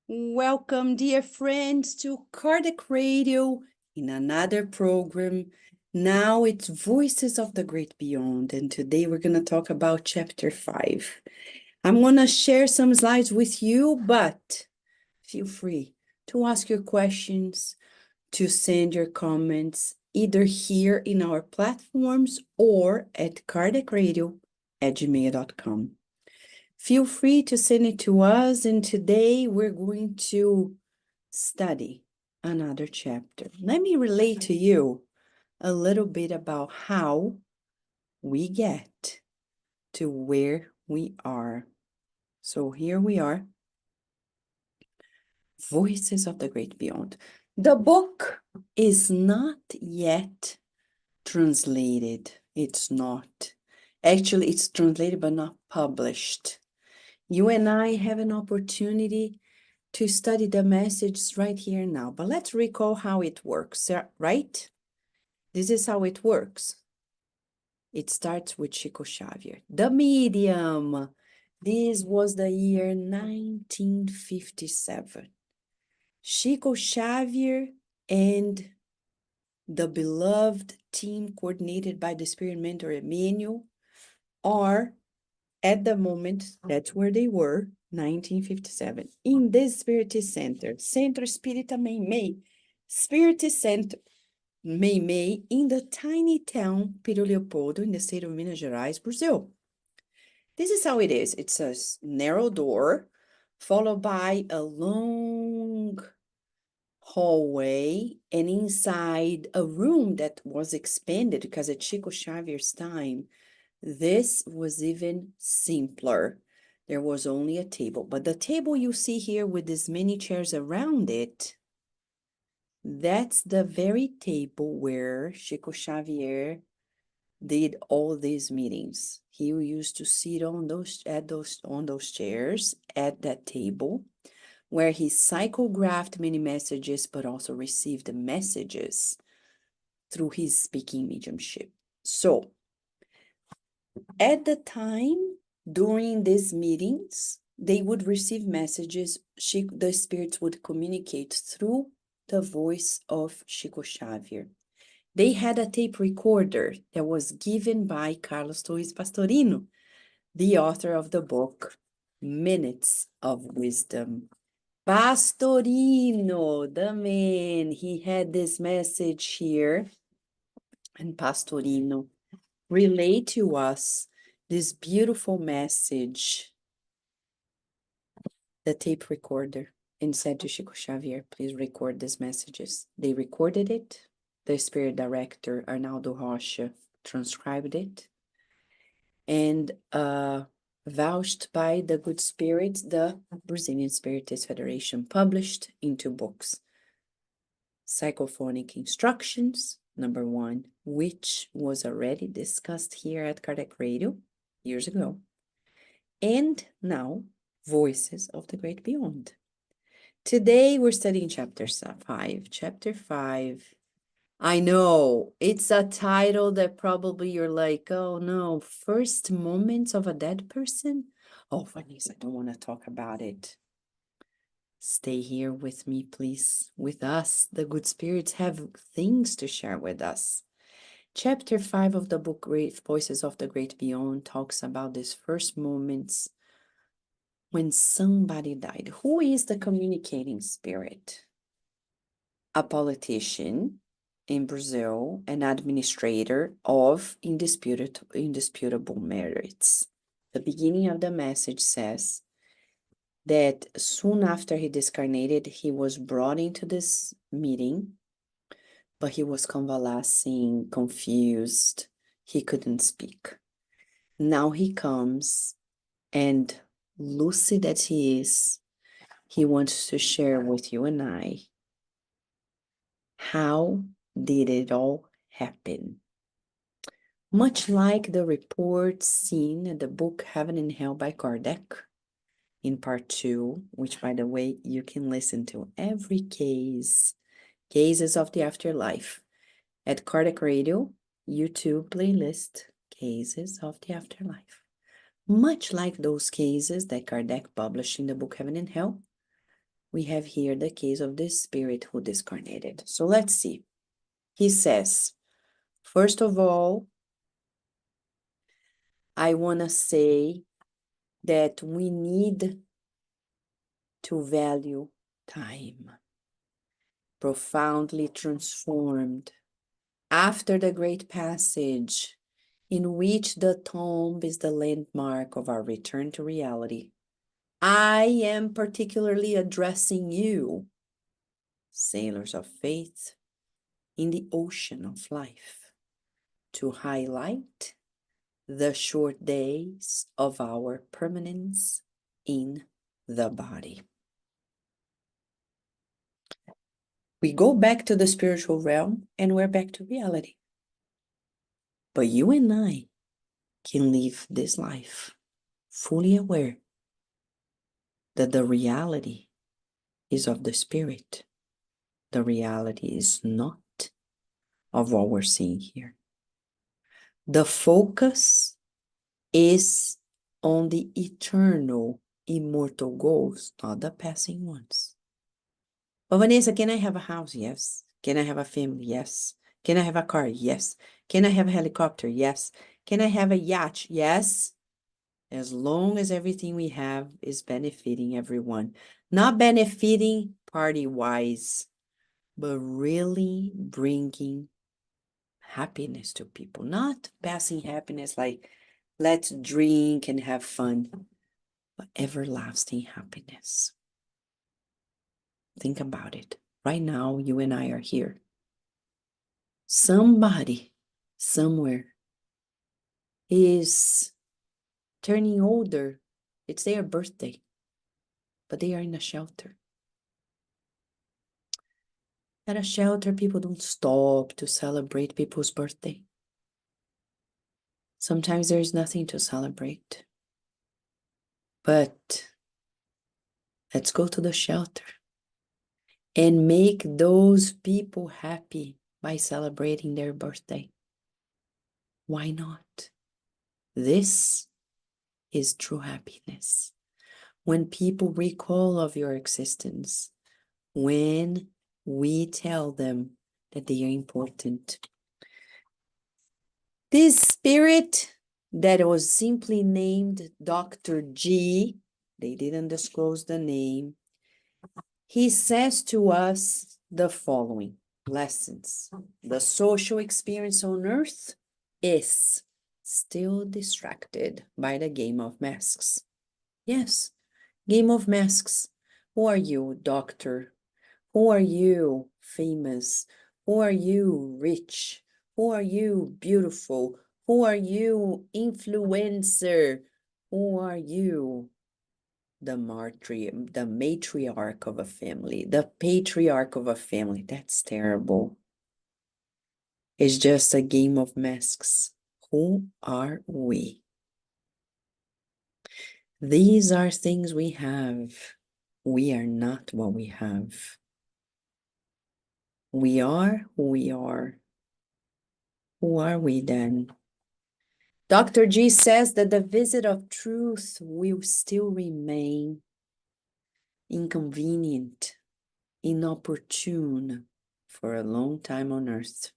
Welcome, dear friends, to Cardiac Radio in another program. Now it's Voices of the Great Beyond, and today we're going to talk about Chapter 5. I'm going to share some slides with you, but feel free to ask your questions, to send your comments, either here in our platforms or at cardiacradio@gmail.com. Feel free to send it to us, and today we're going to study another chapter. Let me relate to you a little bit about how we get to where we are. So here we are, Voices of the Great Beyond. The book is not yet translated. It's not. Actually, it's translated but not published. You and I have an opportunity to study the message right here and now. But let's recall how it works, right? This is how it works. It starts with Chico Xavier. The medium. This was the year 1957. Chico Xavier and the beloved team coordinated by the spirit mentor Emmanuel are, at the moment, that's where they were, 1957, in this Spiritist Center, Centro Espírita Meimei, Spiritist Center, Meimei, in the tiny town Piro Leopoldo, in the state of Minas Gerais, Brazil. This is how it is. It's a narrow door, followed by a long hallway, and inside a room that was expanded because at Chico Xavier's time, this was even simpler. There was only a table, but the table you see here with these many chairs around it, that's the very table where Chico Xavier did all these meetings. He used to sit on those chairs at that table where he psychographed many messages, but also received messages through his speaking mediumship. So at the time, during these meetings, they would receive messages. The spirits would communicate through the voice of Chico Xavier. They had a tape recorder that was given by Carlos Torres Pastorino, the author of the book, Minutes of Wisdom. Pastorino, the man, he had this message here, and Pastorino relay to us this beautiful message, the tape recorder, and said to Chico Xavier, please record these messages. They recorded it. The spirit director, Arnaldo Rocha, transcribed it. And vouched by the good spirits, the Brazilian Spiritist Federation published into books. Psychophonic Instructions, number 1, which was already discussed here at Cardiac Radio years ago. And now, Voices of the Great Beyond. Today, we're studying Chapter 5. Chapter 5. I know, it's a title that probably you're like, oh no, first moments of a dead person? Oh, Vanessa, I don't want to talk about it. Stay here with me, please. With us, the good spirits have things to share with us. Chapter 5 of the book Great Voices of the Great Beyond talks about these first moments when somebody died. Who is the communicating spirit? A politician in Brazil, an administrator of indisputable merits. The beginning of the message says that soon after he discarnated, he was brought into this meeting, but he was convalescing, confused. He couldn't speak. Now he comes, and lucid as he is, he wants to share with you and I how did it all happen. Much like the report seen in the book Heaven and Hell by Kardec, in part 2, which, by the way, you can listen to every cases of the afterlife, at Cardiac Radio, YouTube playlist, Cases of the Afterlife. Much like those cases that Kardec published in the book Heaven and Hell, we have here the case of this spirit who discarnated. So let's see. He says, first of all, I want to say that we need to value time. Profoundly transformed after the great passage in which the tomb is the landmark of our return to reality. I am particularly addressing you, sailors of faith, in the ocean of life, to highlight the short days of our permanence in the body. We go back to the spiritual realm and we're back to reality. But you and I can live this life fully aware that the reality is of the spirit. The reality is not of what we're seeing here. The focus is on the eternal, immortal goals, not the passing ones. But Vanessa, can I have a house? Yes. Can I have a family? Yes. Can I have a car? Yes. Can I have a helicopter? Yes. Can I have a yacht? Yes. As long as everything we have is benefiting everyone. Not benefiting party-wise, but really bringing happiness to people. Not passing happiness like, let's drink and have fun, but everlasting happiness. Think about it. Right now, you and I are here. Somebody, somewhere, is turning older. It's their birthday, but they are in a shelter. At a shelter, people don't stop to celebrate people's birthday. Sometimes there is nothing to celebrate. But let's go to the shelter and make those people happy by celebrating their birthday. Why not? This is true happiness. When people recall of your existence, when we tell them that they are important. This spirit that was simply named Dr. G, they didn't disclose the name, he says to us the following lessons. The social experience on earth is still distracted by the game of masks. Yes, game of masks. Who are you, doctor? Who are you, famous? Who are you, rich? Who are you, beautiful? Who are you, influencer? Who are you, the matriarch of a family, the patriarch of a family? That's terrible. It's just a game of masks. Who are we? These are things we have. We are not what we have. We are who we are. Who are we then? Dr. G says that the visit of truth will still remain inconvenient, inopportune for a long time on earth.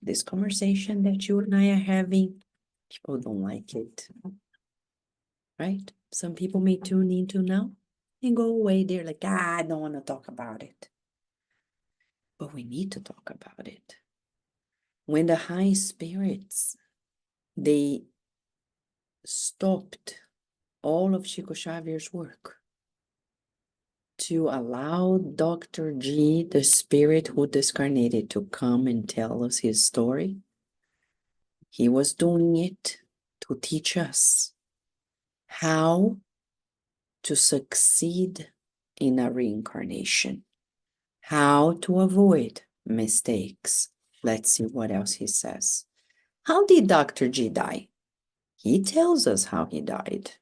This conversation that you and I are having, people don't like it, right? Some people may tune into now and go away. They're like, I don't want to talk about it. But we need to talk about it. When the high spirits, they stopped all of Chico Xavier's work to allow Dr. G, the spirit who discarnated, to come and tell us his story. He was doing it to teach us how to succeed in a reincarnation, how to avoid mistakes. Let's see what else he says. How did Dr. G die? He tells us how he died.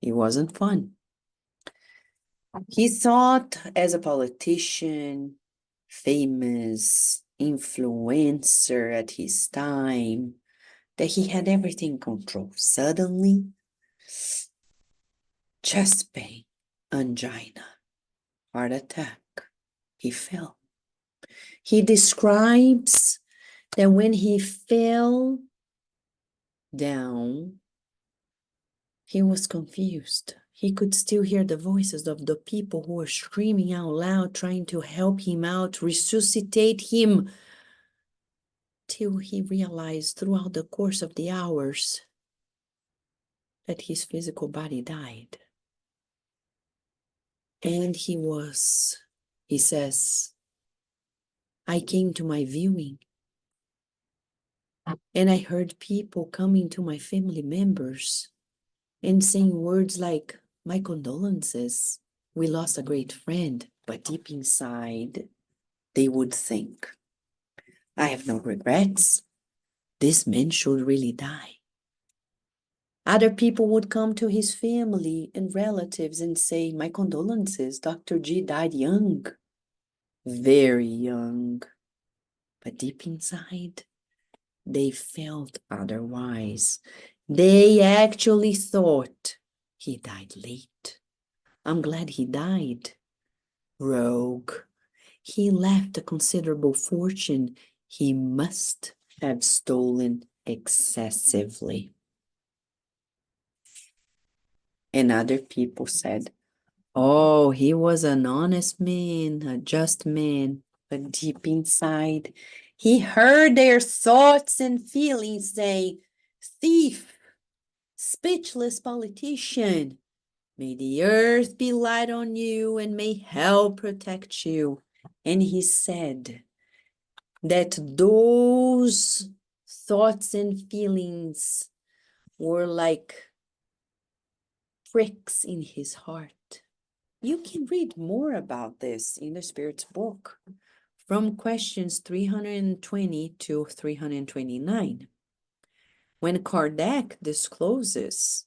It wasn't fun. He thought as a politician, famous, influencer at his time, that he had everything controlled. Suddenly, chest pain, angina. heart attack. He fell. He describes that when he fell down, he was confused. He could still hear the voices of the people who were screaming out loud, trying to help him out, resuscitate him, till he realized throughout the course of the hours that his physical body died. And he says, I came to my viewing and I heard people coming to my family members and saying words like, my condolences, we lost a great friend, but deep inside, they would think, I have no regrets. This man should really die. Other people would come to his family and relatives and say, my condolences, Dr. G died young, very young. But deep inside, they felt otherwise. They actually thought he died late. I'm glad he died. Rogue. He left a considerable fortune. He must have stolen excessively. And other people said, oh, he was an honest man, a just man. But deep inside, he heard their thoughts and feelings saying, thief, speechless politician, may the earth be light on you and may hell protect you. And he said that those thoughts and feelings were like pricks in his heart. You can read more about this in the Spirit's book from questions 320 to 329. When Kardec discloses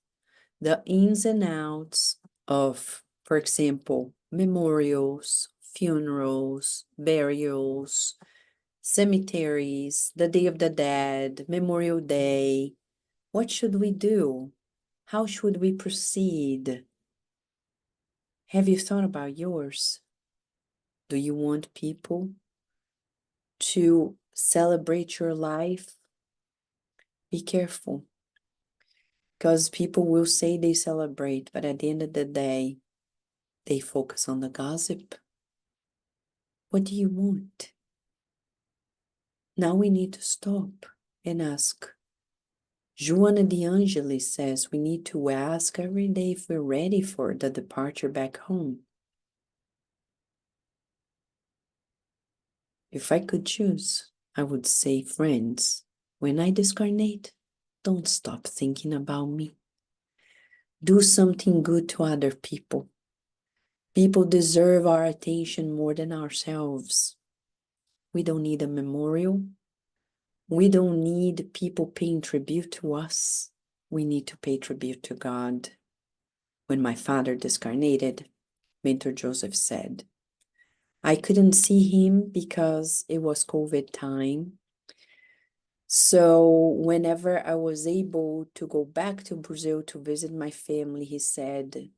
the ins and outs of, for example, memorials, funerals, burials, cemeteries, the Day of the Dead, Memorial Day, what should we do? How should we proceed? Have you thought about yours? Do you want people to celebrate your life? Be careful, because people will say they celebrate, but at the end of the day, they focus on the gossip. What do you want? Now we need to stop and ask. Joana de Angelis says we need to ask every day if we're ready for the departure back home. If I could choose, I would say, friends, when I discarnate, don't stop thinking about me. Do something good to other people. People deserve our attention more than ourselves. We don't need a memorial. We don't need people paying tribute to us. We need to pay tribute to God. When my father discarnated, Mentor Joseph said, I couldn't see him because it was COVID time. So whenever I was able to go back to Brazil to visit my family, he said,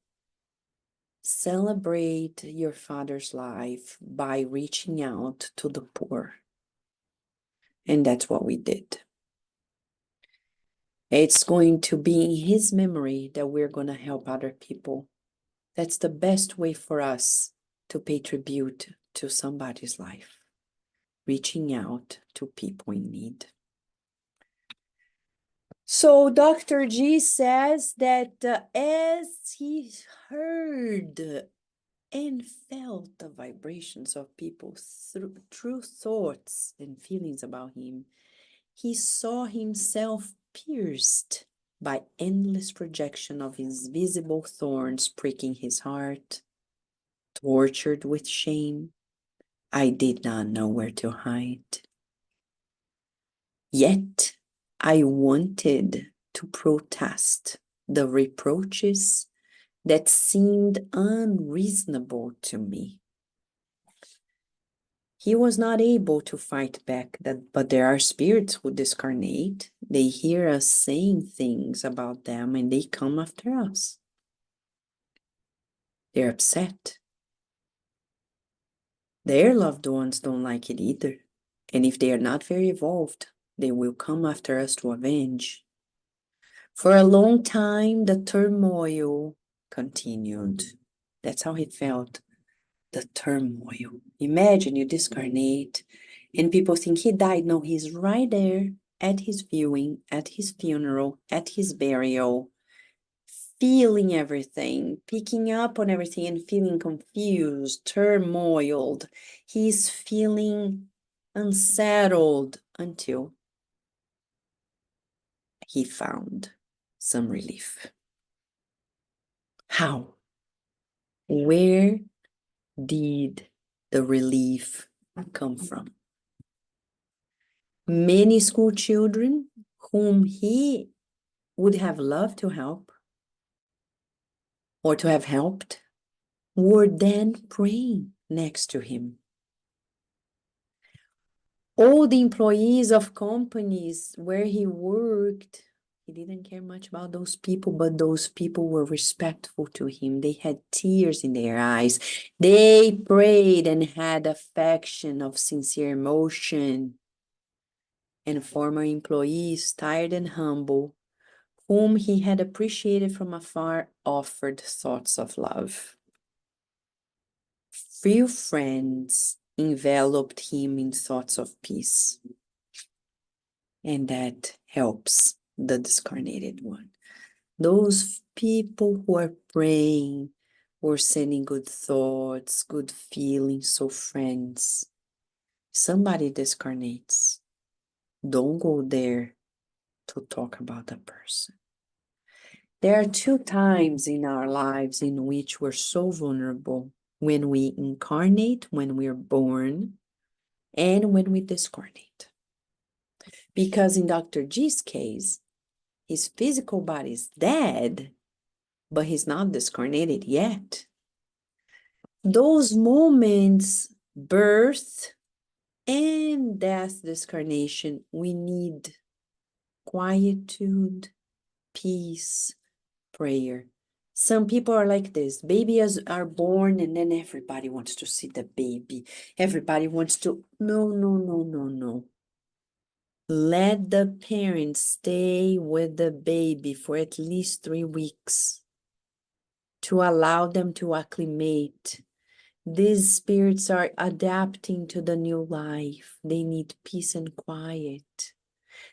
celebrate your father's life by reaching out to the poor. And that's what we did. It's going to be in his memory that we're going to help other people. That's the best way for us to pay tribute to somebody's life. Reaching out to people in need. So Dr. G says that as he heard and felt the vibrations of people's true thoughts and feelings about him, he saw himself pierced by endless projection of invisible thorns pricking his heart, tortured with shame. I did not know where to hide. Yet I wanted to protest the reproaches that seemed unreasonable to me. He was not able to fight back that, but there are spirits who discarnate. They hear us saying things about them and they come after us. They're upset. Their loved ones don't like it either. And if they are not very evolved, they will come after us to avenge. For a long time, the turmoil continued. That's how he felt. The turmoil. Imagine you discarnate and people think he died. No, he's right there at his viewing, at his funeral, at his burial, feeling everything, picking up on everything and feeling confused, turmoiled. He's feeling unsettled until he found some relief. How? Where did the relief come from? Many school children whom he would have loved to help or to have helped were then praying next to him. All the employees of companies where he worked, he didn't care much about those people, but those people were respectful to him. They had tears in their eyes. They prayed and had affection of sincere emotion. And former employees, tired and humble, whom he had appreciated from afar, offered thoughts of love. Few friends enveloped him in thoughts of peace. And that helps the discarnated one. Those people who are praying or sending good thoughts, good feelings, so friends. Somebody discarnates. Don't go there to talk about the person. There are 2 times in our lives in which we're so vulnerable: when we incarnate, when we're born, and when we discarnate. Because in Dr. G's case, his physical body is dead, but he's not discarnated yet. Those moments, birth and death, discarnation, we need quietude, peace, prayer. Some people are like this. Babies are born and then everybody wants to see the baby. Everybody wants to... No, no, no, no, no. Let the parents stay with the baby for at least 3 weeks to allow them to acclimate. These spirits are adapting to the new life. They need peace and quiet.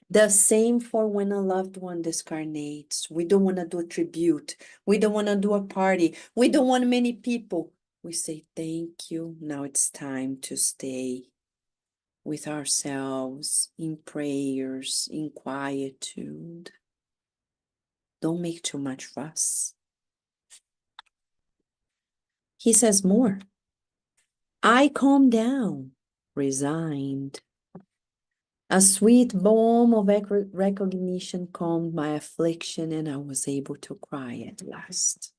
The same for when a loved one discarnates. We don't want to do a tribute. We don't want to do a party. We don't want many people. We say, thank you. Now it's time to stay with ourselves in prayers, in quietude. Don't make too much fuss. He says more. I calmed down, resigned. A sweet balm of recognition calmed my affliction, and I was able to cry at last,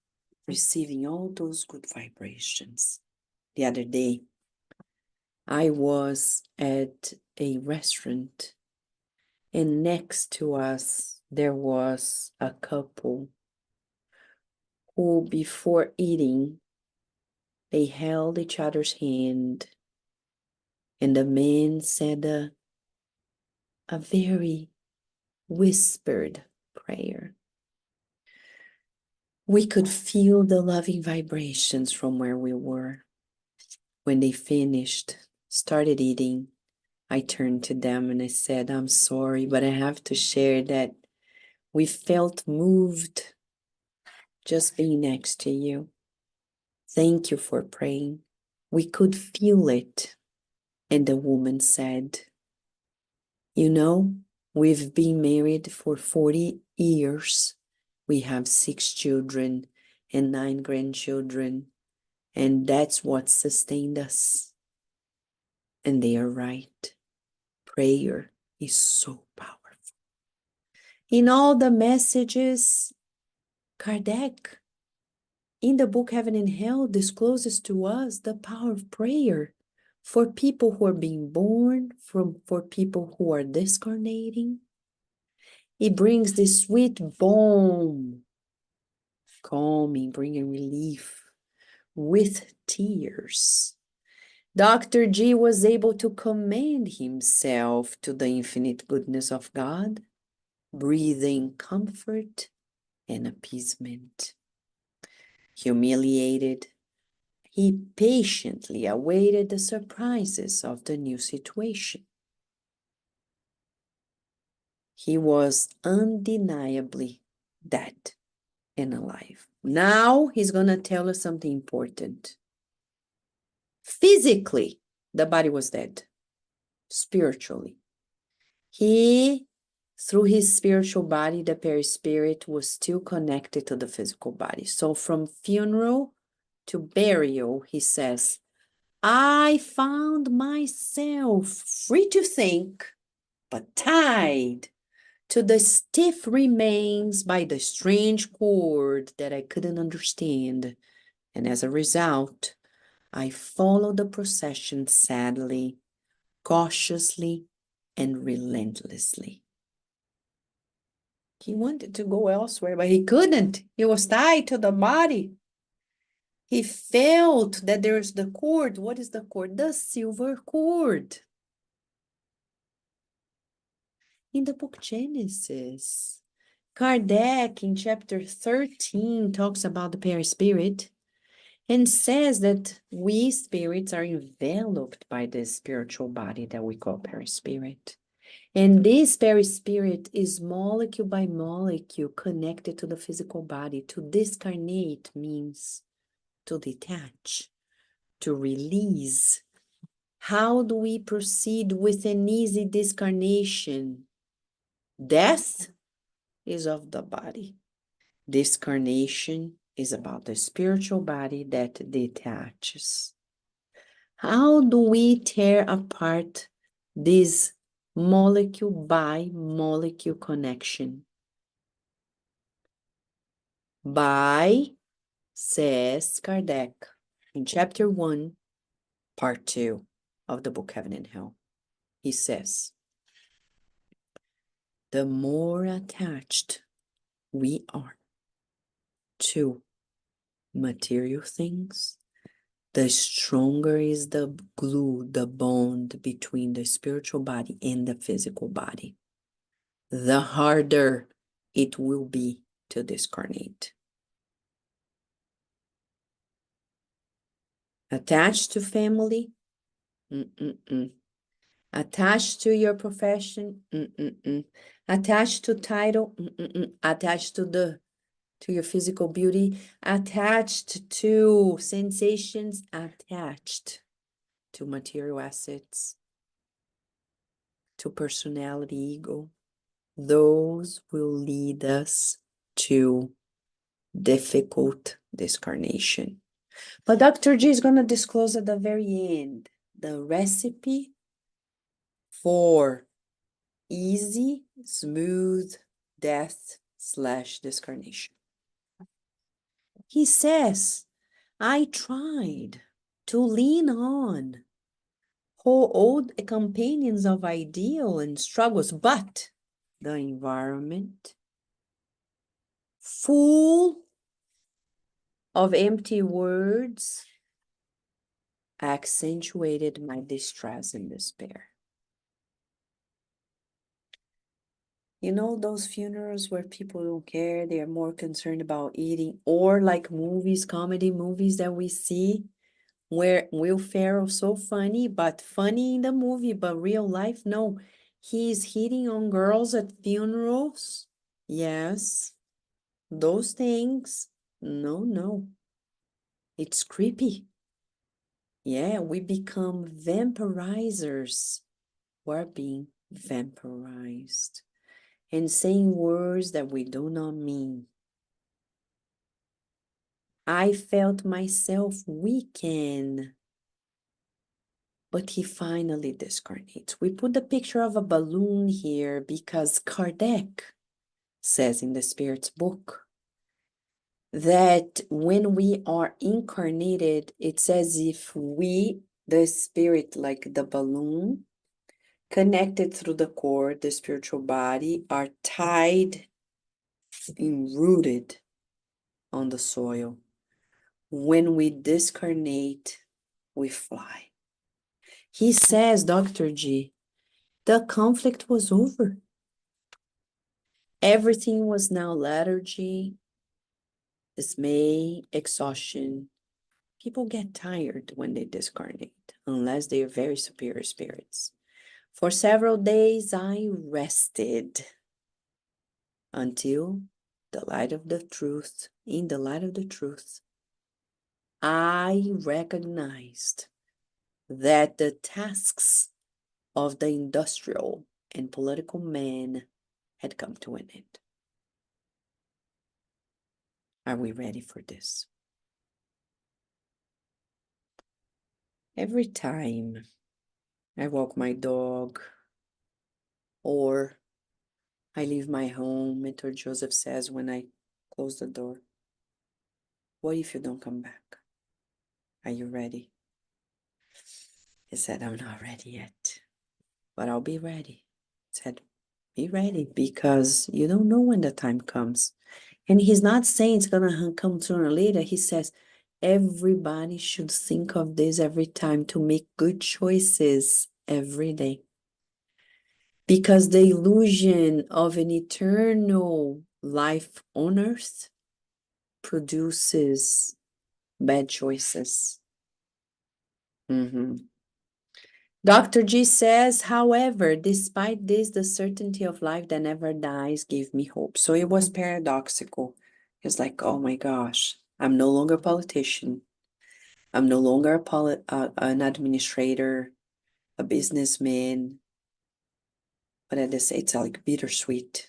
receiving all those good vibrations. The other day, I was at a restaurant, and next to us, there was a couple who, before eating, they held each other's hand, and the man said a very whispered prayer. We could feel the loving vibrations from where we were. When they finished, started eating, I turned to them and I said, I'm sorry, but I have to share that we felt moved just being next to you. Thank you for praying. We could feel it. And the woman said, you know, we've been married for 40 years. We have 6 children and 9 grandchildren, and that's what sustained us. And they are right. Prayer is so powerful. In all the messages, Kardec, in the book Heaven and Hell, discloses to us the power of prayer for people who are being born, for people who are discarnating. It brings this sweet balm, calming, bringing relief with tears. Dr. G was able to commend himself to the infinite goodness of God, breathing comfort and appeasement. Humiliated, he patiently awaited the surprises of the new situation. He was undeniably dead and alive. Now he's going to tell us something important. Physically, the body was dead. Spiritually, through his spiritual body, the perispirit was still connected to the physical body. So from funeral to burial, he says, I found myself free to think, but tied to the stiff remains by the strange cord that I couldn't understand. And as a result, I followed the procession sadly, cautiously, and relentlessly. He wanted to go elsewhere, but he couldn't. He was tied to the body. He felt that there's the cord. What is the cord? The silver cord. In the book Genesis, Kardec in chapter 13 talks about the perispirit and says that we spirits are enveloped by this spiritual body that we call perispirit. And this perispirit is molecule by molecule connected to the physical body. To discarnate means to detach, to release. How do we proceed with an easy discarnation? Death is of the body. Discarnation is about the spiritual body that detaches. How do we tear apart this molecule by molecule connection? By, says Kardec, in chapter 1, part 2 of the book Heaven and Hell. He says, the more attached we are to material things, the stronger is the glue, the bond between the spiritual body and the physical body. The harder it will be to discarnate. Attached to family? Attached to your profession? Attached to title? Attached to your physical beauty? Attached to sensations? Attached to material assets? To personality, ego? Those will lead us to difficult discarnation. But Dr. G is going to disclose at the very end the recipe for easy, smooth death / discarnation. He says, I tried to lean on old companions of ideal and struggles, but the environment full of empty words accentuated my distress and despair. You know those funerals where people don't care, they are more concerned about eating, or like movies, comedy movies that we see, where Will Ferrell's so funny, but funny in the movie, but real life, no. He's hitting on girls at funerals. Yes, those things, no. It's creepy. Yeah, we become vampirizers. We're being vampirized and saying words that we do not mean. I felt myself weaken, but he finally discarnates. We put the picture of a balloon here because Kardec says in the Spirit's book that when we are incarnated, it's as if we, the spirit, like the balloon, connected through the cord, the spiritual body, are tied and rooted on the soil. When we discarnate, we fly. He says, Dr. G, the conflict was over. Everything was now lethargy, dismay, exhaustion. People get tired when they discarnate, unless they are very superior spirits. For several days, I rested until in the light of the truth, I recognized that the tasks of the industrial and political man had come to an end. Are we ready for this? Every time I walk my dog or I leave my home, Mentor Joseph says when I close the door, what if you don't come back? Are you ready? He said, I'm not ready yet, but I'll be ready. He said, be ready because you don't know when the time comes. And he's not saying it's gonna come sooner or later. He says, everybody should think of this every time to make good choices every day. Because the illusion of an eternal life on earth produces bad choices. Dr. G says, however, despite this, the certainty of life that never dies gave me hope. So it was paradoxical. It's like, oh my gosh, I'm no longer a politician. I'm no longer an administrator, a businessman. But it's like bittersweet.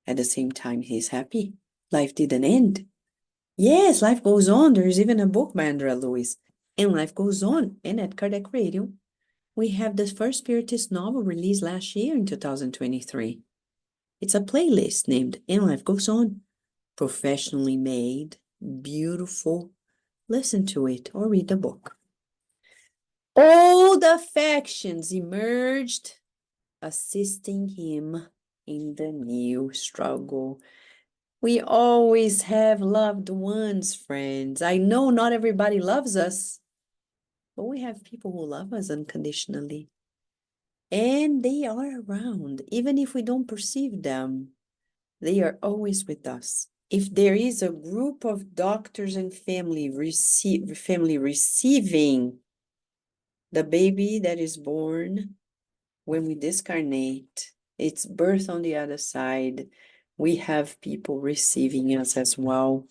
At the same time, he's happy. Life didn't end. Yes, life goes on. There's even a book by Andrea Lewis. And life goes on. And at Kardec Radio, we have the first Spiritist novel released last year in 2023. It's a playlist named And Life Goes On. Professionally made, beautiful. Listen to it or read the book. All the factions emerged, assisting him in the new struggle. We always have loved ones, friends. I know not everybody loves us, but we have people who love us unconditionally. And they are around, even if we don't perceive them. They are always with us. If there is a group of doctors and family receiving the baby that is born when we discarnate, its birth on the other side, we have people receiving us as well.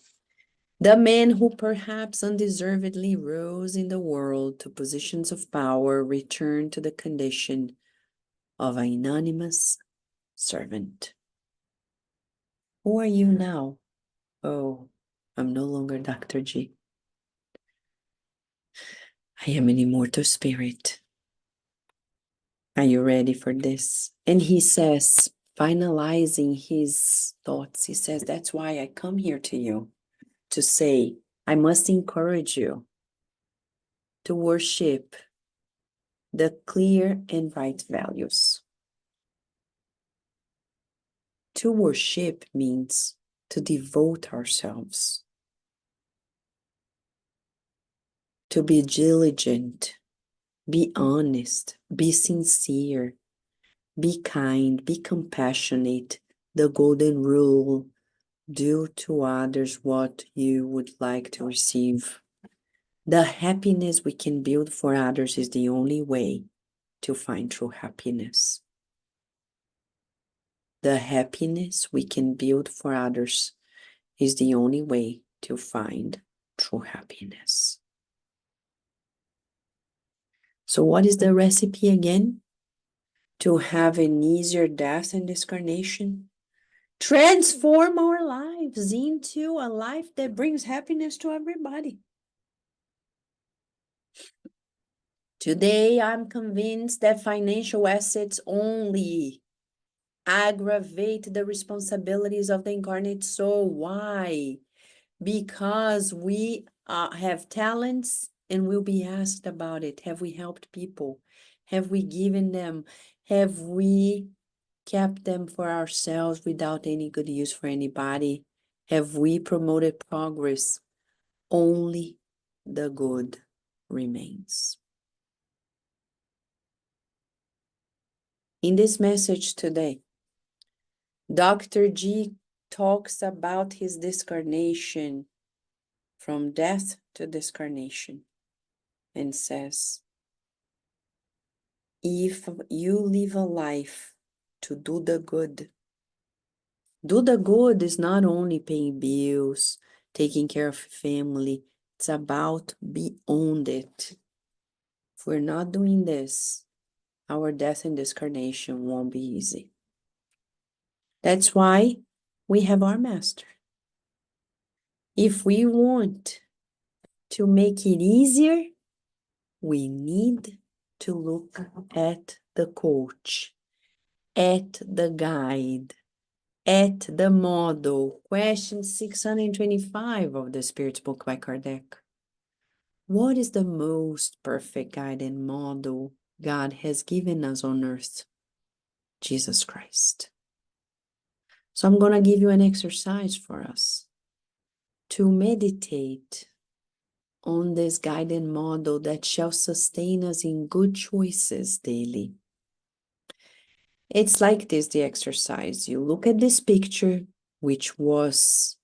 The men who perhaps undeservedly rose in the world to positions of power return to the condition of an anonymous servant. Who are you now? Oh, I'm no longer Dr. G. I am an immortal spirit. Are you ready for this? And he says, finalizing his thoughts, he says, that's why I come here to you, to say, I must encourage you to worship the clear and right values. To worship means to devote ourselves, to be diligent, be honest, be sincere, be kind, be compassionate. The golden rule, do to others what you would like to receive. The happiness we can build for others is the only way to find true happiness. The happiness we can build for others is the only way to find true happiness. So what is the recipe again? To have an easier death and discarnation. Transform our lives into a life that brings happiness to everybody. Today, I'm convinced that financial assets only aggravate the responsibilities of the incarnate soul. Why? Because we have talents and will be asked about it. Have we helped people? Have we given them? Have we kept them for ourselves without any good use for anybody? Have we promoted progress? Only the good remains. In this message today, Dr. G talks about his discarnation, from death to discarnation, and says, if you live a life to do the good is not only paying bills, taking care of family, it's about beyond it. If we're not doing this, our death and discarnation won't be easy. That's why we have our master. If we want to make it easier, we need to look at the coach, at the guide, at the model. Question 625 of the Spirit's Book by Kardec. What is the most perfect guide and model God has given us on earth? Jesus Christ. So I'm going to give you an exercise for us to meditate on this guide and model that shall sustain us in good choices daily. It's like this, the exercise. You look at this picture, which was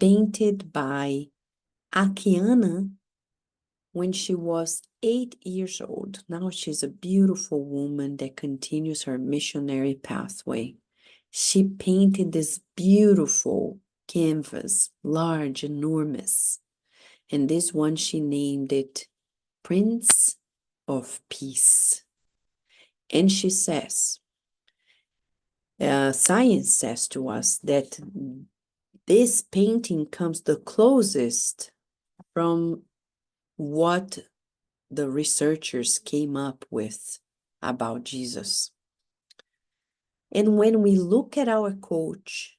painted by Akiana when she was 8 years old. Now she's a beautiful woman that continues her missionary pathway. She painted this beautiful canvas, large, enormous. And this one she named it Prince of Peace. And she says, science says to us that this painting comes the closest from what the researchers came up with about Jesus. And when we look at our coach,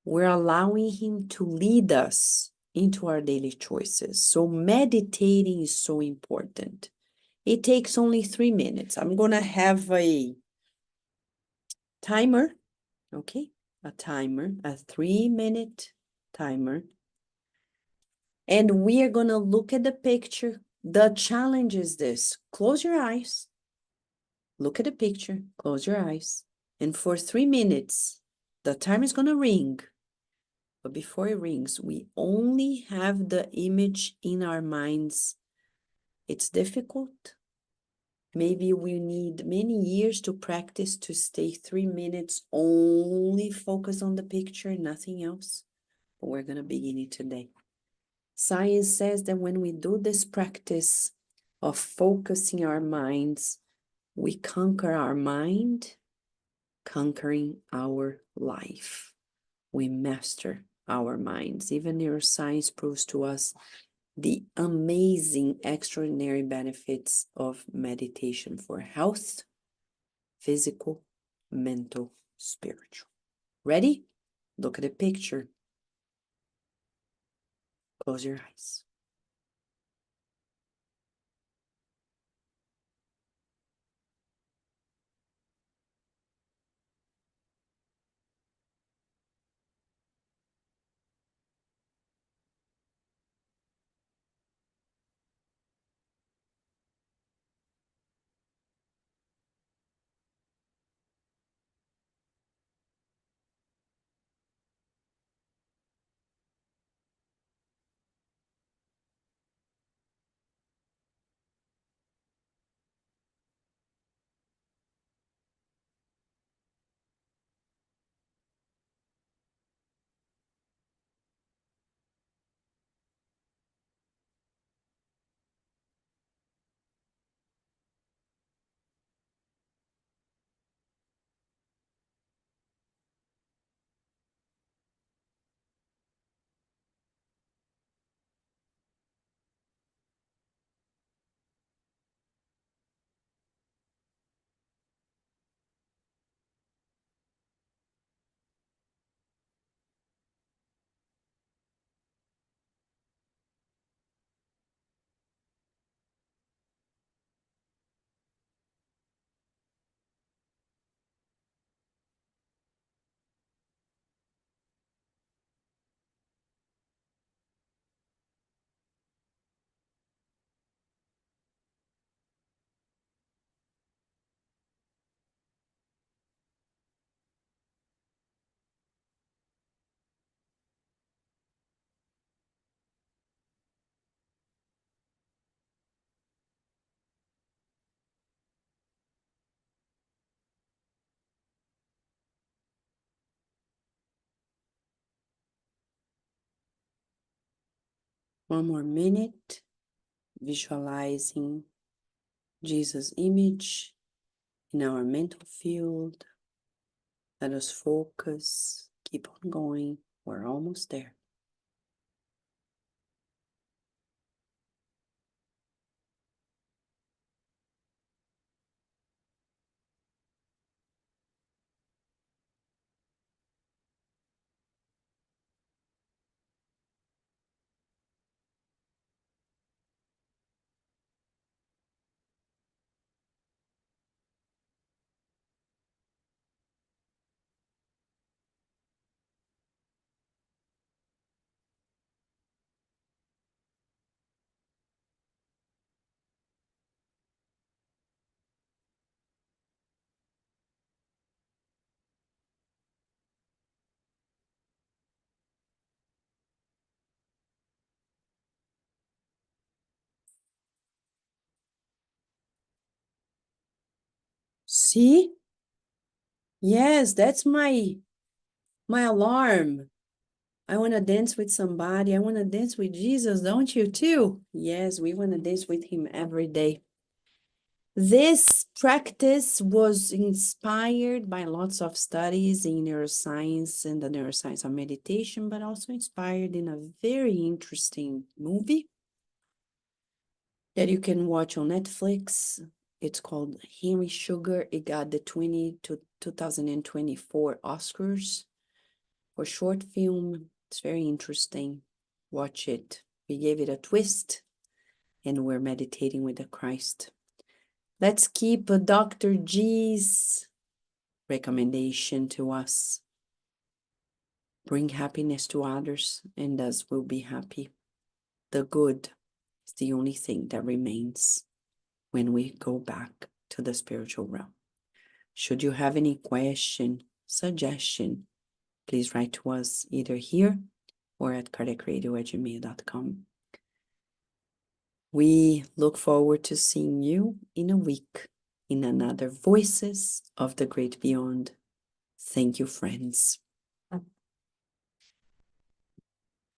we're allowing him to lead us into our daily choices. So meditating is so important. It takes only 3 minutes. I'm going to have a timer, okay? A timer, a 3-minute timer. And we are going to look at the picture. The challenge is this. Close your eyes. Look at the picture. Close your eyes. And for 3 minutes, the timer is going to ring. But before it rings, we only have the image in our minds. It's difficult. Maybe we need many years to practice to stay 3 minutes only focus on the picture, nothing else. But we're going to begin it today. Science says that when we do this practice of focusing our minds, we conquer our mind, conquering our life. We master our minds. Even neuroscience proves to us the amazing, extraordinary benefits of meditation for health, physical, mental, spiritual. Ready? Look at the picture. Close your eyes. one more minute, visualizing Jesus' image in our mental field. Let us focus, keep on going, we're almost there. See? Yes, that's my alarm. I want to dance with somebody. I want to dance with Jesus, don't you too? Yes, we want to dance with him every day. This practice was inspired by lots of studies in neuroscience and the neuroscience of meditation, but also inspired in a very interesting movie that you can watch on Netflix. It's called Henry Sugar. It got the 2024 Oscars for short film. It's very interesting. Watch it. We gave it a twist and we're meditating with the Christ. Let's keep Dr. G's recommendation to us. Bring happiness to others and thus we'll be happy. The good is the only thing that remains when we go back to the spiritual realm. Should you have any question, suggestion, please write to us either here or at cardiacradio@gmail.com. We look forward to seeing you in a week in another Voices of the Great Beyond. Thank you, friends.